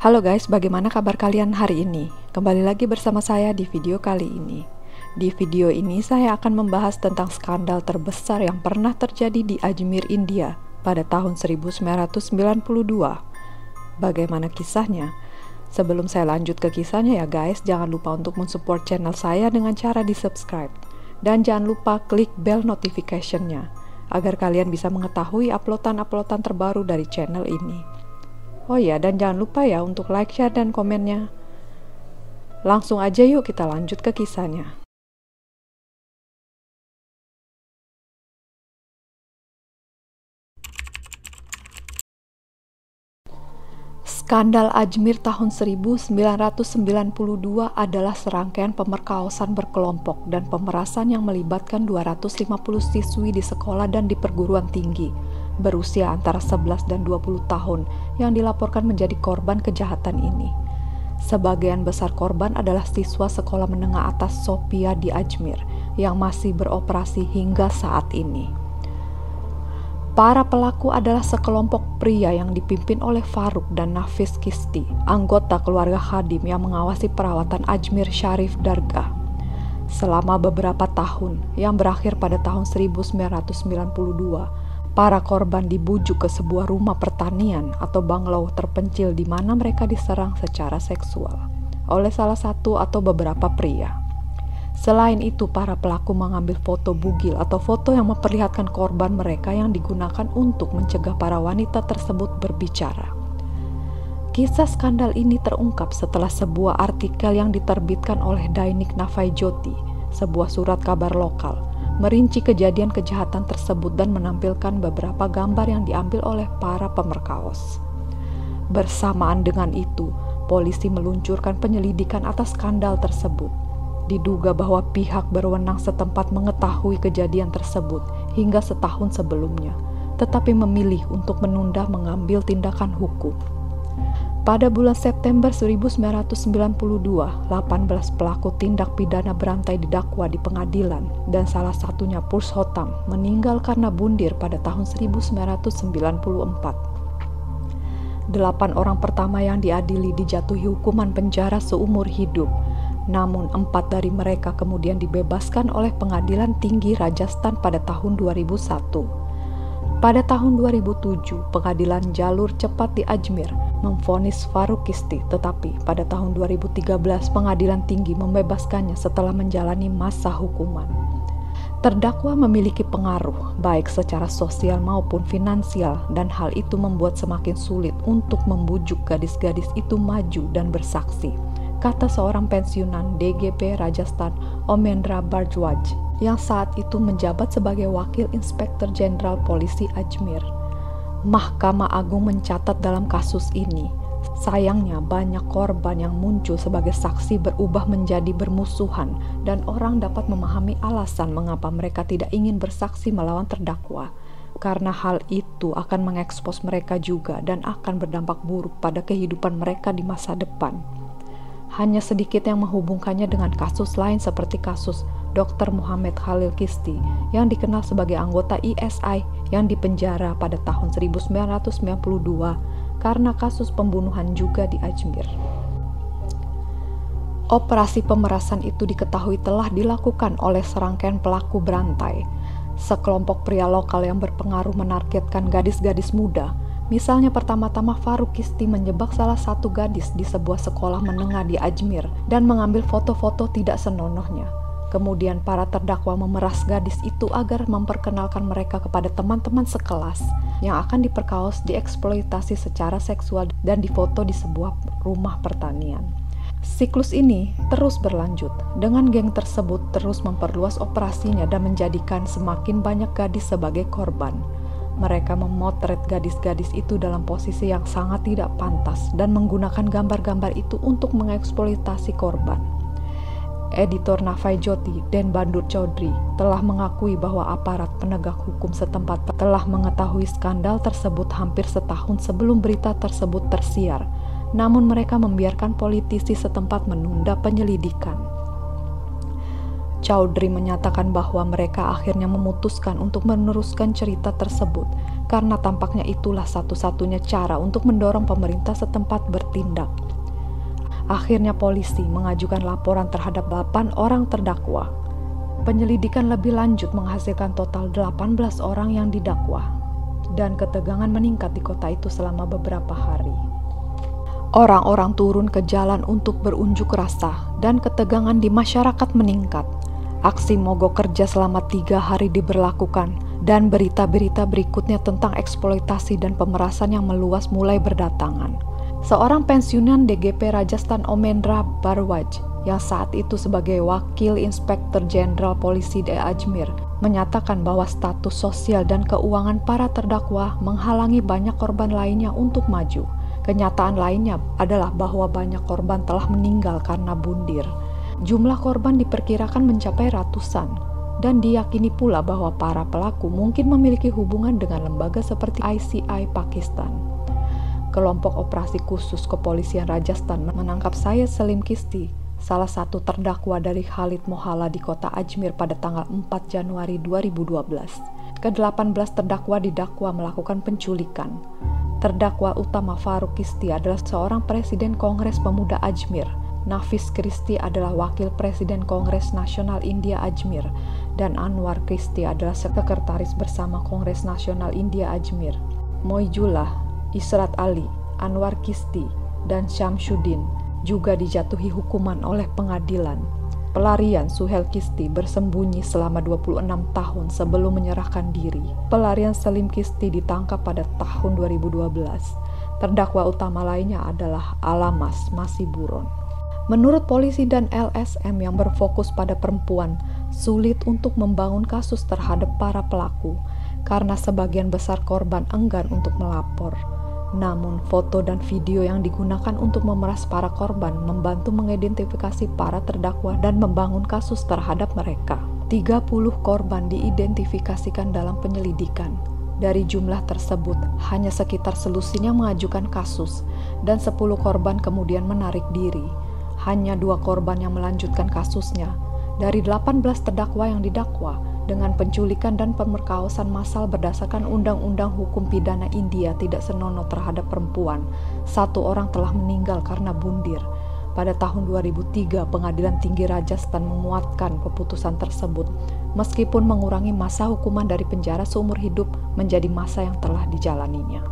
Halo guys, bagaimana kabar kalian hari ini? Kembali lagi bersama saya di video kali ini. Di video ini saya akan membahas tentang skandal terbesar yang pernah terjadi di Ajmer, India pada tahun 1992. Bagaimana kisahnya? Sebelum saya lanjut ke kisahnya ya guys, jangan lupa untuk mensupport channel saya dengan cara di subscribe. Dan jangan lupa klik bell notification-nya, agar kalian bisa mengetahui uploadan-uploadan terbaru dari channel ini. Oh ya, dan jangan lupa ya untuk like, share, dan komennya. Langsung aja yuk kita lanjut ke kisahnya. Skandal Ajmer tahun 1992 adalah serangkaian pemerkosaan berkelompok dan pemerasan yang melibatkan 250 siswi di sekolah dan di perguruan tinggi berusia antara 11 dan 20 tahun yang dilaporkan menjadi korban kejahatan ini. Sebagian besar korban adalah siswa sekolah menengah atas Sophia di Ajmer yang masih beroperasi hingga saat ini. Para pelaku adalah sekelompok pria yang dipimpin oleh Farooq dan Nafis Kishti, anggota keluarga khadim yang mengawasi perawatan Ajmer Sharif Dargah. Selama beberapa tahun yang berakhir pada tahun 1992, para korban dibujuk ke sebuah rumah pertanian atau banglau terpencil di mana mereka diserang secara seksual oleh salah satu atau beberapa pria. Selain itu, para pelaku mengambil foto bugil atau foto yang memperlihatkan korban mereka yang digunakan untuk mencegah para wanita tersebut berbicara. Kisah skandal ini terungkap setelah sebuah artikel yang diterbitkan oleh Dainik Navai Jyoti, sebuah surat kabar lokal, merinci kejadian kejahatan tersebut dan menampilkan beberapa gambar yang diambil oleh para pemerkos. Bersamaan dengan itu, polisi meluncurkan penyelidikan atas skandal tersebut. Diduga bahwa pihak berwenang setempat mengetahui kejadian tersebut hingga setahun sebelumnya, tetapi memilih untuk menunda mengambil tindakan hukum. Pada bulan September 1992, 18 pelaku tindak pidana berantai didakwa di pengadilan dan salah satunya Purushottam meninggal karena bundir pada tahun 1994. 8 orang pertama yang diadili dijatuhi hukuman penjara seumur hidup, namun 4 dari mereka kemudian dibebaskan oleh Pengadilan Tinggi Rajasthan pada tahun 2001. Pada tahun 2007, Pengadilan Jalur Cepat di Ajmer memvonis Farooq Kishti, tetapi pada tahun 2013 Pengadilan Tinggi membebaskannya setelah menjalani masa hukuman. Terdakwa memiliki pengaruh baik secara sosial maupun finansial, dan hal itu membuat semakin sulit untuk membujuk gadis-gadis itu maju dan bersaksi, kata seorang pensiunan DGP Rajasthan, Omendra Bhardwaj, yang saat itu menjabat sebagai Wakil Inspektur Jenderal Polisi Ajmer. Mahkamah Agung mencatat dalam kasus ini, sayangnya banyak korban yang muncul sebagai saksi berubah menjadi bermusuhan, dan orang dapat memahami alasan mengapa mereka tidak ingin bersaksi melawan terdakwa, karena hal itu akan mengekspos mereka juga dan akan berdampak buruk pada kehidupan mereka di masa depan. Hanya sedikit yang menghubungkannya dengan kasus lain seperti kasus Dr. Muhammad Khalil Kishti yang dikenal sebagai anggota ISI yang dipenjara pada tahun 1992 karena kasus pembunuhan juga di Ajmer. Operasi pemerasan itu diketahui telah dilakukan oleh serangkaian pelaku berantai. Sekelompok pria lokal yang berpengaruh menargetkan gadis-gadis muda. Misalnya pertama-tama Farooq Kishti menjebak salah satu gadis di sebuah sekolah menengah di Ajmer dan mengambil foto-foto tidak senonohnya. Kemudian para terdakwa memeras gadis itu agar memperkenalkan mereka kepada teman-teman sekelas yang akan diperkaos, dieksploitasi secara seksual, dan difoto di sebuah rumah pertanian. Siklus ini terus berlanjut, dengan geng tersebut terus memperluas operasinya dan menjadikan semakin banyak gadis sebagai korban. Mereka memotret gadis-gadis itu dalam posisi yang sangat tidak pantas dan menggunakan gambar-gambar itu untuk mengeksploitasi korban. Editor Navai Jyoti, Den Bandur Chaudhry, telah mengakui bahwa aparat penegak hukum setempat telah mengetahui skandal tersebut hampir setahun sebelum berita tersebut tersiar, namun mereka membiarkan politisi setempat menunda penyelidikan. Chaudhry menyatakan bahwa mereka akhirnya memutuskan untuk meneruskan cerita tersebut karena tampaknya itulah satu-satunya cara untuk mendorong pemerintah setempat bertindak. Akhirnya polisi mengajukan laporan terhadap 8 orang terdakwa. Penyelidikan lebih lanjut menghasilkan total 18 orang yang didakwa, dan ketegangan meningkat di kota itu selama beberapa hari. Orang-orang turun ke jalan untuk berunjuk rasa, dan ketegangan di masyarakat meningkat. Aksi mogok kerja selama 3 hari diberlakukan, dan berita-berita berikutnya tentang eksploitasi dan pemerasan yang meluas mulai berdatangan. Seorang pensiunan DGP Rajasthan Omendra Barwaj, yang saat itu sebagai Wakil Inspektur Jenderal Polisi di Ajmer, menyatakan bahwa status sosial dan keuangan para terdakwa menghalangi banyak korban lainnya untuk maju. Kenyataan lainnya adalah bahwa banyak korban telah meninggal karena bundir. Jumlah korban diperkirakan mencapai ratusan, dan diyakini pula bahwa para pelaku mungkin memiliki hubungan dengan lembaga seperti ICI Pakistan. Kelompok operasi khusus kepolisian Rajasthan menangkap Syed Salim Chishti, salah satu terdakwa dari Khalid Mohalla di kota Ajmer pada tanggal 4 Januari 2012. Ke-18 terdakwa didakwa melakukan penculikan. Terdakwa utama Farooq Chishti adalah seorang presiden Kongres Pemuda Ajmer. Nafis Chishti adalah wakil presiden Kongres Nasional India Ajmer, dan Anwar Chishti adalah sekretaris bersama Kongres Nasional India Ajmer. Moijullah, Israt Ali, Anwar Chishti, dan Syamsuddin juga dijatuhi hukuman oleh pengadilan. Pelarian Suhail Chishti bersembunyi selama 26 tahun sebelum menyerahkan diri. Pelarian Salim Chishti ditangkap pada tahun 2012. Terdakwa utama lainnya adalah Alamas Masiburon. Menurut polisi dan LSM yang berfokus pada perempuan, sulit untuk membangun kasus terhadap para pelaku karena sebagian besar korban enggan untuk melapor. Namun, foto dan video yang digunakan untuk memeras para korban membantu mengidentifikasi para terdakwa dan membangun kasus terhadap mereka. 30 korban diidentifikasikan dalam penyelidikan. Dari jumlah tersebut, hanya sekitar selusin yang mengajukan kasus, dan 10 korban kemudian menarik diri. Hanya 2 korban yang melanjutkan kasusnya. Dari 18 terdakwa yang didakwa dengan penculikan dan pemerkosaan massal berdasarkan Undang-Undang Hukum Pidana India tidak senonoh terhadap perempuan, 1 orang telah meninggal karena bundir. Pada tahun 2003, Pengadilan Tinggi Rajasthan menguatkan keputusan tersebut, meskipun mengurangi masa hukuman dari penjara seumur hidup menjadi masa yang telah dijalaninya.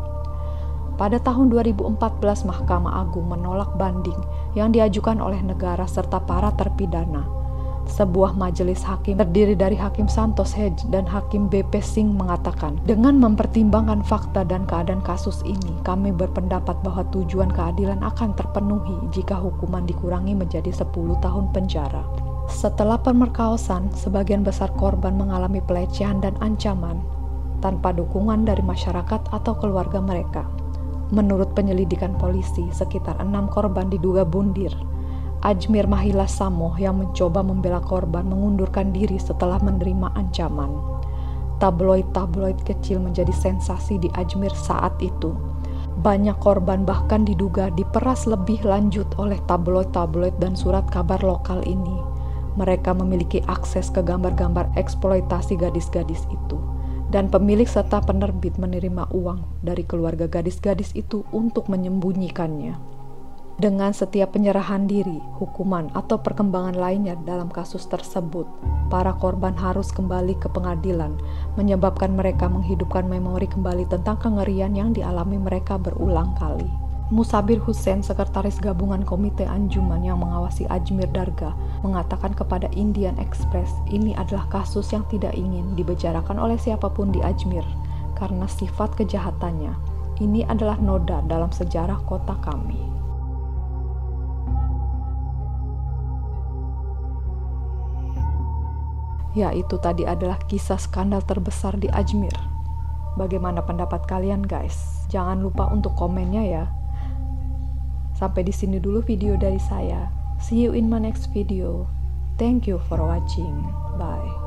Pada tahun 2014, Mahkamah Agung menolak banding yang diajukan oleh negara serta para terpidana. Sebuah majelis hakim terdiri dari Hakim Santosh Hegde dan Hakim BP Singh mengatakan, dengan mempertimbangkan fakta dan keadaan kasus ini, kami berpendapat bahwa tujuan keadilan akan terpenuhi jika hukuman dikurangi menjadi 10 tahun penjara. Setelah pemerkosaan, sebagian besar korban mengalami pelecehan dan ancaman tanpa dukungan dari masyarakat atau keluarga mereka. Menurut penyelidikan polisi, sekitar 6 korban diduga bundir. Ajmer Mahila Samoh yang mencoba membela korban mengundurkan diri setelah menerima ancaman. Tabloid-tabloid kecil menjadi sensasi di Ajmer saat itu. Banyak korban bahkan diduga diperas lebih lanjut oleh tabloid-tabloid dan surat kabar lokal ini. Mereka memiliki akses ke gambar-gambar eksploitasi gadis-gadis itu. Dan pemilik serta penerbit menerima uang dari keluarga gadis-gadis itu untuk menyembunyikannya. Dengan setiap penyerahan diri, hukuman, atau perkembangan lainnya dalam kasus tersebut, para korban harus kembali ke pengadilan, menyebabkan mereka menghidupkan memori kembali tentang kengerian yang dialami mereka berulang kali. Musabir Hussain, sekretaris gabungan Komite Anjuman yang mengawasi Ajmer Dargah, mengatakan kepada Indian Express, ini adalah kasus yang tidak ingin dibicarakan oleh siapapun di Ajmer karena sifat kejahatannya. Ini adalah noda dalam sejarah kota kami. Ya, itu tadi adalah kisah skandal terbesar di Ajmer. Bagaimana pendapat kalian, guys? Jangan lupa untuk komennya ya. Sampai di sini dulu video dari saya. See you in my next video. Thank you for watching. Bye.